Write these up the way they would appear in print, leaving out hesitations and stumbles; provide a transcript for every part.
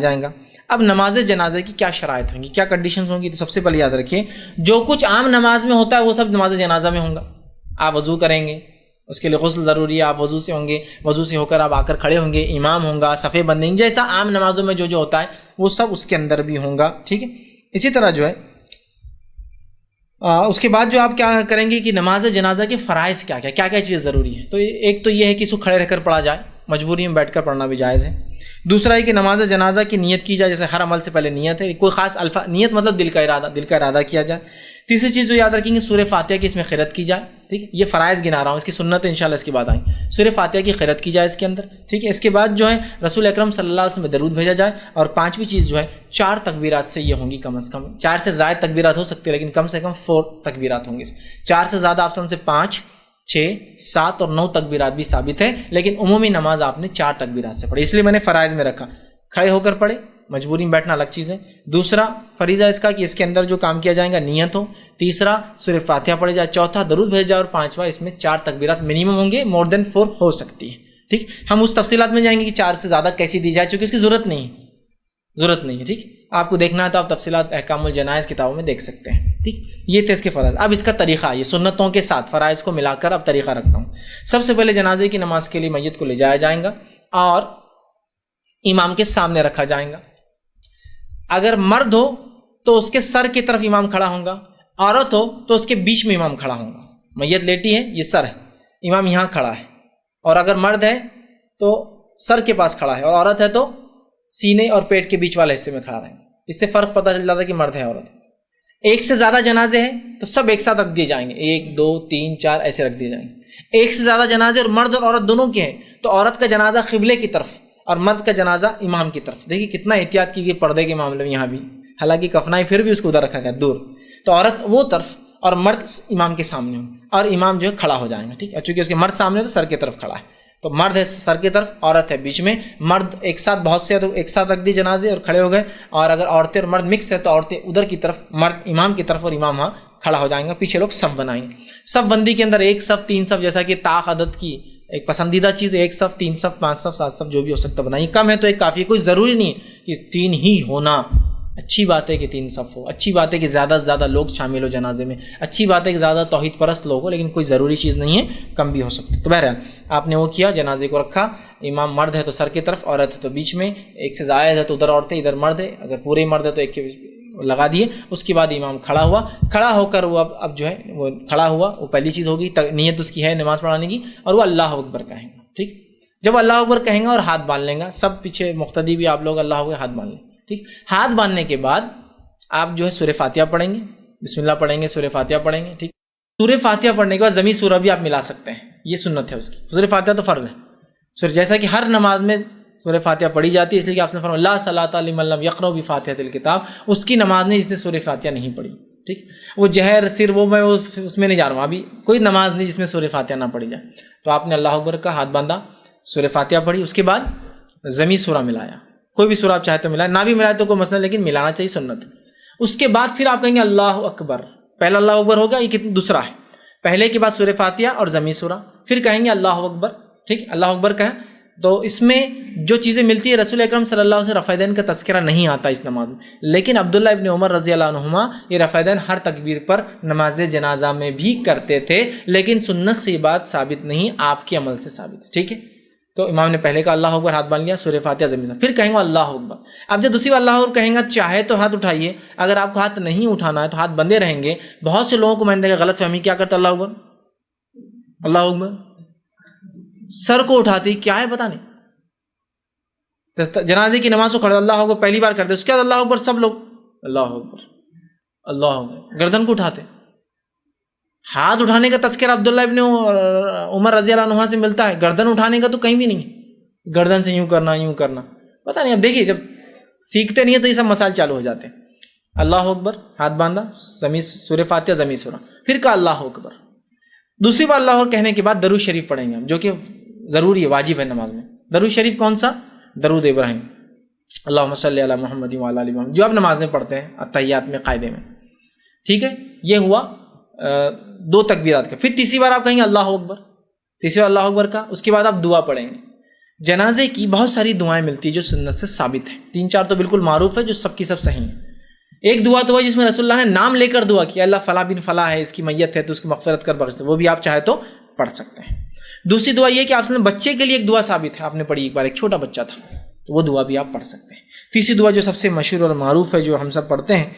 جائے گا۔ اب نماز جنازہ کی کیا شرائط ہوں گی، کیا کنڈیشنز ہوں گی؟ تو سب سے پہلے یاد رکھیے جو کچھ عام نماز میں ہوتا ہے وہ سب نماز جنازہ میں ہوگا۔ آپ وضو کریں گے، اس کے لیے غسل ضروری ہے، آپ وضو سے ہوں گے، وضو سے ہو کر آپ آ کر کھڑے ہوں گے، امام ہوں گا، صفے بندیں گے، جیسا عام نمازوں میں جو ہوتا ہے وہ سب اس کے اندر بھی ہوں گا، ٹھیک ہے۔ اسی طرح جو ہے اس کے بعد جو آپ کیا کریں گے کہ نماز جنازہ کے فرائض کیا کیا چیز ضروری ہے۔ تو ایک تو یہ ہے کہ اس کو کھڑے رہ کر پڑھا جائے، مجبوری میں بیٹھ کر پڑھنا بھی جائز ہے۔ دوسرا ہے کہ نماز جنازہ کی نیت کی جائے، جیسے ہر عمل سے پہلے نیت ہے، کوئی خاص نیت مطلب دل کا ارادہ کیا جائے۔ تیسری چیز جو یاد رکھیں گے سورہ فاتحہ کی اس میں قرأت کی جائے، ٹھیک ہے۔ یہ فرائض گنا رہا ہوں، اس کی سنت انشاءاللہ اس کے بعد آئیں۔ سورہ فاتحہ کی قرأت کی جائے اس کے اندر، ٹھیک ہے۔ اس کے بعد جو ہے رسول اکرم صلی اللہ علیہ وسلم درود بھیجا جائے، اور پانچویں چیز جو ہے 4 تکبیرات سے یہ ہوں گی، کم از کم 4 سے زائد تکبیرات ہو سکتے ہیں، لیکن کم سے کم 4 تکبیرات ہوں گے۔ 4 سے زیادہ آپ سے 5، 6، 7 اور 9 تکبیرات بھی ثابت ہے، لیکن عمومی نماز آپ نے 4 تکبیرات سے پڑھی، اس لیے میں نے فرائض میں رکھا۔ کھڑے ہو کر پڑھے، مجبوری میں بیٹھنا الگ چیز ہے۔ دوسرا فریضہ اس کا کہ اس کے اندر جو کام کیا جائے گا نیت ہو۔ تیسرا سورہ فاتحہ پڑھی جائے۔ چوتھا درود بھیجا جائے، اور پانچواں اس میں 4 تکبیرات منیمم ہوں گے، مور دین 4 ہو سکتی ہے، ٹھیک۔ ہم اس تفصیلات میں جائیں گے کہ 4 سے زیادہ کیسی دی جائے، چونکہ اس کی ضرورت نہیں ہے، ٹھیک۔ آپ کو دیکھنا ہے تو آپ تفصیلات احکام الجنائز کتابوں میں دیکھ سکتے ہیں، ٹھیک۔ یہ تھے اس کے فرائض۔ اب اس کا طریقہ، یہ سنتوں کے ساتھ فرائض کو ملا کر اب طریقہ رکھتا ہوں۔ سب سے پہلے جنازے کی نماز کے لیے میت کو لے جایا جائے گا اور امام کے سامنے رکھا جائے گا۔ اگر مرد ہو تو اس کے سر کی طرف امام کھڑا ہوگا، عورت ہو تو اس کے بیچ میں امام کھڑا ہوگا۔ میت لیٹی ہے، یہ سر ہے، امام یہاں کھڑا ہے، اور اگر مرد ہے تو سر کے پاس کھڑا ہے، اور عورت ہے تو سینے اور پیٹ کے بیچ والے حصے میں کھڑا رہے گا۔ اس سے فرق پتہ چل جاتا ہے کہ مرد ہے عورت ہے۔ ایک سے زیادہ جنازے ہیں تو سب ایک ساتھ رکھ دیے جائیں گے، 1، 2، 3، 4 ایسے رکھ دیے جائیں گے۔ ایک سے زیادہ جنازے اور مرد اور عورت دونوں کے ہیں تو عورت کا جنازہ قبلے کی طرف اور مرد کا جنازہ امام کی طرف۔ دیکھیے کتنا احتیاط کی گئی پردے کے معاملے میں، یہاں بھی حالانکہ کفنائی پھر بھی اس کو ادھر رکھا گیا دور، تو عورت وہ طرف اور مرد امام کے سامنے ہوں، اور امام جو ہے کھڑا ہو جائیں گا، ٹھیک ہے۔ چونکہ اس کے مرد سامنے تو سر کی طرف کھڑا ہے، تو مرد ہے سر کی طرف، عورت ہے بیچ میں۔ مرد ایک ساتھ بہت سے تو ایک ساتھ رکھ دی جنازے اور کھڑے ہو گئے، اور اگر عورتیں اور مرد مکس ہے تو عورتیں ادھر کی طرف، مرد امام کی طرف اور امام وہاں کھڑا ہو جائیں گا۔ پیچھے لوگ صف بنائیں گے۔ صف بندی کے اندر 1 صف 3 صف، جیسا کہ طاق عدد کی ایک پسندیدہ چیز 1 صف 3 صف 5 صف 7 صف جو بھی ہو سکتا بنائیے۔ کم ہے تو ایک کافی ہے، کوئی ضروری نہیں ہے کہ 3 ہی ہونا۔ اچھی بات ہے کہ 3 صف ہو، اچھی بات ہے کہ زیادہ سے زیادہ لوگ شامل ہو جنازے میں، اچھی بات ہے کہ زیادہ توحید پرست لوگ ہو، لیکن کوئی ضروری چیز نہیں ہے، کم بھی ہو سکتا ہے۔ تو بہرحال آپ نے وہ کیا، جنازے کو رکھا، امام مرد ہے تو سر کی طرف، عورت ہے تو بیچ میں، 1 سے زائد ہے تو ادھر عورتیں ادھر مرد ہے، اگر پورے مرد ہے تو 1 کے لگا دیے۔ اس کے بعد امام کھڑا ہوا، کھڑا ہو کر وہ اب جو ہے وہ کھڑا ہوا، وہ پہلی چیز ہوگی، نیت اس کی ہے نماز پڑھانے کی، اور وہ اللہ اکبر کہیں گا، ٹھیک۔ جب اللہ اکبر کہیں گا اور ہاتھ باندھ لیں گا، سب پیچھے مقتدی بھی آپ لوگ اللہ اکبر ہاتھ باندھ لیں، ٹھیک۔ ہاتھ باندھنے کے بعد آپ جو ہے سورہ فاتحہ پڑھیں گے، بسم اللہ پڑھیں گے، سورہ فاتحہ پڑھیں گے، ٹھیک۔ سورہ فاتحہ پڑھنے کے بعد ضمی سورہ بھی آپ ملا سکتے ہیں، یہ سنت ہے اس کی۔ سورہ فاتحہ تو فرض ہے، جیسا کہ ہر نماز میں سورہ فاتحہ پڑھی جاتی ہے، اس لیے کہ آپ نے فرمایا لا صلاۃ لمن لم یقرأ بفاتحۃ الکتاب، اس کی نماز نہیں جس نے سورہ فاتحہ نہیں پڑھی، ٹھیک۔ وہ جہر سر وہ میں اس میں نہیں جا رہا ہوں، ابھی کوئی نماز نہیں جس میں سورہ فاتحہ نہ پڑھی جائے۔ تو آپ نے اللہ اکبر کا ہاتھ باندھا، سورہ فاتحہ پڑھی، اس کے بعد ضمی سورہ ملایا، کوئی بھی سورہ آپ چاہے تو ملائے، نہ بھی ملائے تو کوئی مسئلہ، لیکن ملانا چاہیے، سنت ہے۔ اس کے بعد پھر آپ کہیں گے اللہ اکبر، پہلا اللہ اکبر ہوگا، یہ کتنا دوسرا ہے، پہلے کے بعد سورہ فاتحہ اور ضمی سورہ، پھر کہیں گے اللہ اکبر، ٹھیک۔ اللہ اکبر کہیں تو اس میں جو چیزیں ملتی ہے، رسول اکرم صلی اللہ علیہ وسلم رفع دین کا تذکرہ نہیں آتا اس نماز میں، لیکن عبداللہ ابن عمر رضی اللہ عنہما یہ رفع دین ہر تکبیر پر نماز جنازہ میں بھی کرتے تھے، لیکن سنت سے یہ بات ثابت نہیں، آپ کے عمل سے ثابت ہے، ٹھیک ہے۔ تو امام نے پہلے کا اللہ اکبر ہاتھ باندھ لیا، سورہ فاتحہ ضمی سورہ، پھر کہیں گے اللہ اکبر۔ اب جب دوسری بار اللہ اکبر کہیں گا، چاہے تو ہاتھ اٹھائیے، اگر آپ کو ہاتھ نہیں اٹھانا ہے تو ہاتھ بندے رہیں گے۔ بہت سے لوگوں کو میں نے دیکھا غلط فہمی، کیا کرتا اللہ اکبر، اللہ اکبر، سر کو اٹھاتی، کیا ہے پتہ نہیں، جنازے کی نماز کو کھڑے اللہ اکبر پہلی بار کرتے، اس کے بعد اللہ اکبر سب لوگ اللہ اکبر اللہ اکبر، گردن کو اٹھاتے۔ ہاتھ اٹھانے کا تذکرہ عبداللہ ابن عمر رضی اللہ عنہ سے ملتا ہے، گردن اٹھانے کا تو کہیں بھی نہیں ہے، گردن سے یوں کرنا پتہ نہیں۔ اب دیکھیے جب سیکھتے نہیں ہیں تو یہ سب مسائل چالو ہو جاتے ہیں۔ اللہ اکبر ہاتھ باندھا، سورہ فاتحہ ضمی سورہ، پھر کہا اللہ اکبر۔ دوسری بار اللہ اکبر کہنے کے بعد درود شریف پڑھیں گے، جو کہ ضروری ہے، واجب ہے نماز میں۔ درود شریف کون سا؟ درود ابراہیم، اللہم صلی علی محمد وعلی آل محمد، جو آپ نماز میں پڑھتے ہیں اتحیات میں قاعدے میں، ٹھیک ہے۔ یہ ہوا 2 تکبیرات کا۔ پھر تیسری بار آپ کہیں گے اللہ اکبر، تیسری بار اللہ اکبر کا، اس کے بعد آپ دعا پڑھیں گے۔ جنازے کی بہت ساری دعائیں ملتی ہیں جو سنت سے ثابت ہیں. 3-4 تو بالکل معروف ہے جو سب کی سب صحیح ہیں. ایک دعا تو ہے جس میں رسول اللہ نے نام لے کر دعا کیا، اللہ فلاں بن فلاں ہے، اس کی میت ہے تو اس کی مغفرت کر بخش دے، وہ بھی آپ چاہے تو پڑھ سکتے ہیں. دوسری دعا یہ کہ آپ نے بچے کے لیے ایک دعا ثابت ہے، آپ نے پڑھی ایک بار، ایک چھوٹا بچہ تھا تو وہ دعا بھی آپ پڑھ سکتے ہیں. تیسری دعا جو سب سے مشہور اور معروف ہے جو ہم سب پڑھتے ہیں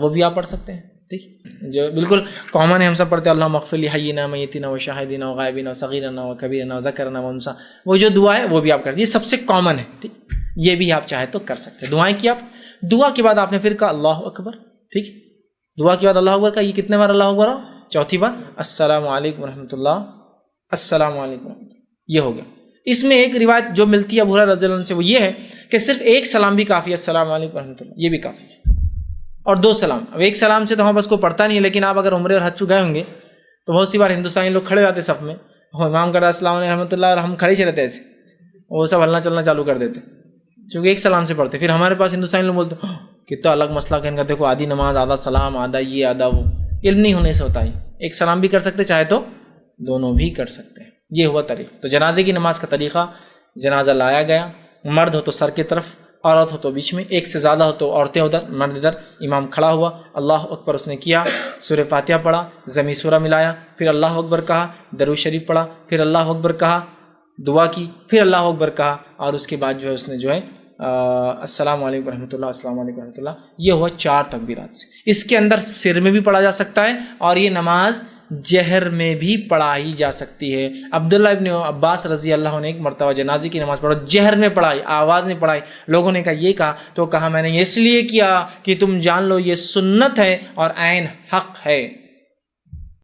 وہ بھی آپ پڑھ سکتے ہیں. ٹھیک، جو بالکل کامن ہے، ہم سب پڑھتے ہیں اللہم اغفر لی حینا میتنا و شاہدنا و غائبنا و صغیرنا و کبیرنا و ذکرنا و انثا، وہ جو دعا ہے وہ بھی آپ کرتے ہیں. یہ سب سے کامن ہے. ٹھیک، یہ بھی آپ چاہے تو کر سکتے ہیں. دعائیں کی آپ دعا کے بعد آپ نے پھر کہا اللہ اکبر. ٹھیک، دعا کے بعد اللہ اکبر کا، یہ کتنے بار اللہ اکبر؟ چوتھی بار السلام علیکم ورحمۃ اللہ، السلام علیکم ورحمۃ اللہ، یہ ہو گیا. اس میں ایک روایت جو ملتی ہے ابو ہریرہ رضی اللہ عنہ سے وہ یہ ہے کہ صرف ایک سلام بھی کافی ہے، السلام علیکم ورحمۃ اللہ، یہ بھی کافی ہے، اور 2 سلام. اب ایک سلام سے تو ہم بس کو پڑھتا نہیں ہے، لیکن آپ اگر عمرے اور حج گئے ہوں گے تو بہت سی بار ہندوستانی لوگ کھڑے ہوتے صف میں، امام کرتا السلام علیکم ورحمۃ اللہ اور ہم کھڑے ہی رہتے ایسے، وہ سب ہلنا چلنا چالو کر دیتے چونکہ ایک سلام سے پڑھتے. پھر ہمارے پاس ہندوستانی لوگ بولتے کتنا الگ مسئلہ کہ ان کا دیکھو آدھی نماز آدھا سلام آدھا یہ آدھا وہ، علم نہیں ہونے سے ہوتا ہے. ایک سلام بھی کر سکتے چاہے تو دونوں بھی کر سکتے ہیں. یہ ہوا طریقہ. تو جنازے کی نماز کا طریقہ، جنازہ لایا گیا، مرد ہو تو سر کی طرف، عورت ہو تو بیچ میں، ایک سے زیادہ ہو تو عورتیں ادھر مرد ادھر، امام کھڑا ہوا، اللہ اکبر اس نے کیا، سورہ فاتحہ پڑھا، ضمی سورہ ملایا، پھر اللہ اکبر کہا، درود شریف پڑھا، پھر اللہ اکبر کہا، دعا کی، پھر اللہ اکبر کہا، اور اس کے بعد جو ہے اس نے جو ہے السلام علیکم ورحمۃ اللہ، السلام علیکم ورحمۃ اللہ. یہ ہوا 4 تکبیرات سے. اس کے اندر سر میں بھی پڑھا جا سکتا ہے اور یہ نماز جہر میں بھی پڑھائی جا سکتی ہے. عبداللہ ابن عباس رضی اللہ عنہ نے ایک مرتبہ جنازے کی نماز پڑھا، جہر میں پڑھائی، آواز میں پڑھائی. لوگوں نے کہا یہ کہا تو کہا میں نے اس لیے کیا کہ تم جان لو یہ سنت ہے اور عین حق ہے.